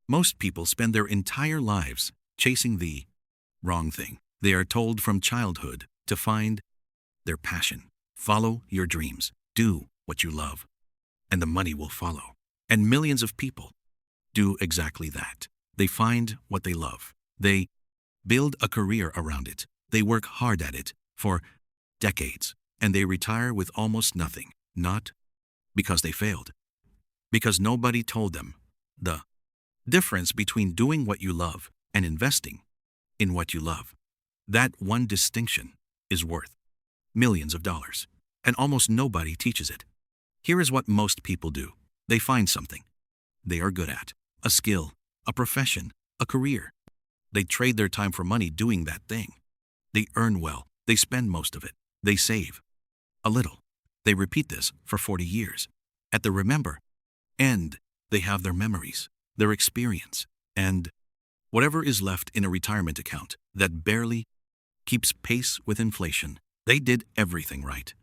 Most people spend their entire lives chasing the wrong thing. They are told from childhood to find their passion, follow your dreams, do what you love, and the money will follow. And millions of people do exactly that. They find what they love. They build a career around it. They work hard at it for decades, and they retire with almost nothing. Not because they failed, because nobody told them the difference between doing what you love and investing in what you love. That one distinction is worth millions of dollars, and almost nobody teaches it. Here is what most people do. They find something they are good at, a skill, a profession, a career. They trade their time for money doing that thing. They earn well. They spend most of it. They save a little. They repeat this for 40 years. At the remember end, they have their memories, their experience, and whatever is left in a retirement account that barely keeps pace with inflation. They did everything right.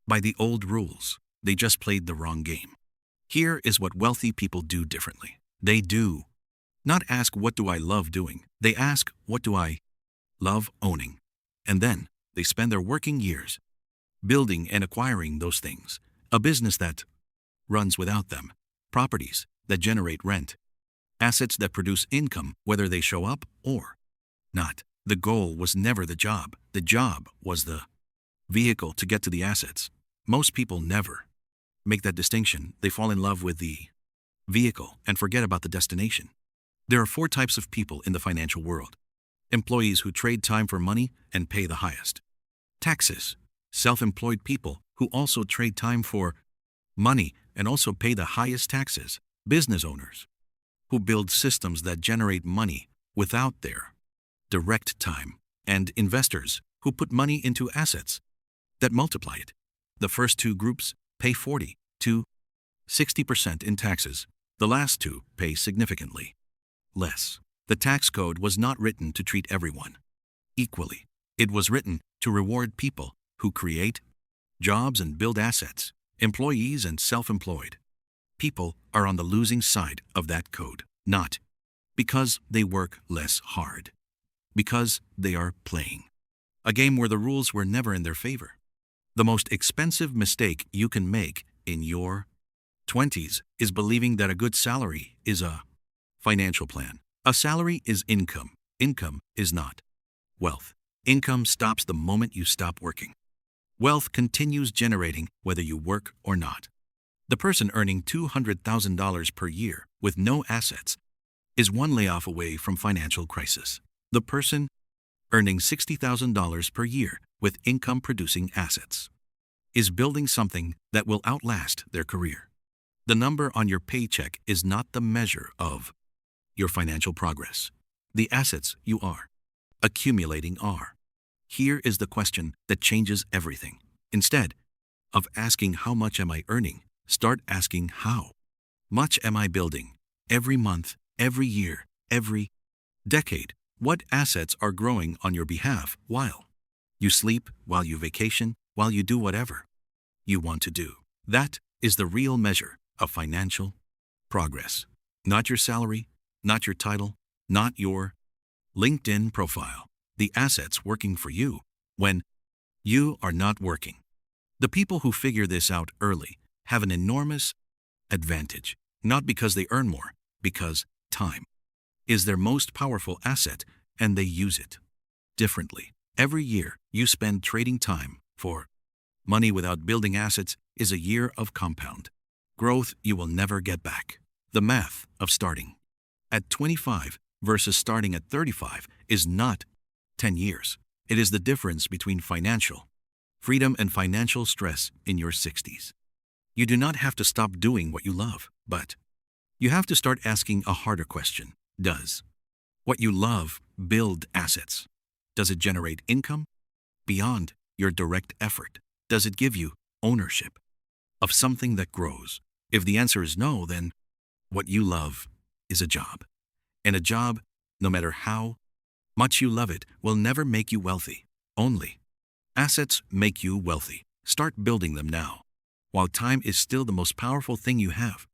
By the old rules, they just played the wrong game. Here is what wealthy people do differently. They do not ask, what do I love doing? They ask, what do I love owning? And then they spend their working years building and acquiring those things. A business that runs without them, properties that generate rent, assets that produce income whether they show up or not. The goal was never the job. The job was the vehicle to get to the assets. Most people never make that distinction. They fall in love with the vehicle and forget about the destination. There are 4 types of people in the financial world. Employees who trade time for money and pay the highest taxes. Self-employed people who also trade time for money and also pay the highest taxes. Business owners who build systems that generate money without their direct time. And investors who put money into assets that multiply it. The first 2 groups pay 40 to 60% in taxes. The last 2 pay significantly less. The tax code was not written to treat everyone equally. It was written to reward people who create jobs and build assets. Employees and self-employed people are on the losing side of that code, not because they work less hard, because they are playing a game where the rules were never in their favor. The most expensive mistake you can make in your 20s is believing that a good salary is a financial plan. A salary is income. Income is not wealth. Income stops the moment you stop working. Wealth continues generating whether you work or not. The person earning $200,000 per year with no assets is one layoff away from financial crisis. The person earning $60,000 per year with income-producing assets is building something that will outlast their career. The number on your paycheck is not the measure of your financial progress. The assets you are accumulating are. Here is the question that changes everything. Instead of asking how much am I earning, start asking how much am I building every month, every year, every decade. What assets are growing on your behalf while you sleep, while you vacation, while you do whatever you want to do? That is the real measure of financial progress. Not your salary, not your title, not your LinkedIn profile. The assets working for you when you are not working. The people who figure this out early have an enormous advantage, not because they earn more, because time is their most powerful asset and they use it differently. Every year you spend trading time for money without building assets is a year of compound growth you will never get back. The math of starting at 25 versus starting at 35 is not 10 years. It is the difference between financial freedom and financial stress in your 60s. You do not have to stop doing what you love, but you have to start asking a harder question. Does what you love build assets? Does it generate income beyond your direct effort? Does it give you ownership of something that grows? If the answer is no, then what you love is a job. And a job, no matter how much you love it, will never make you wealthy. Only assets make you wealthy. Start building them now, while time is still the most powerful thing you have.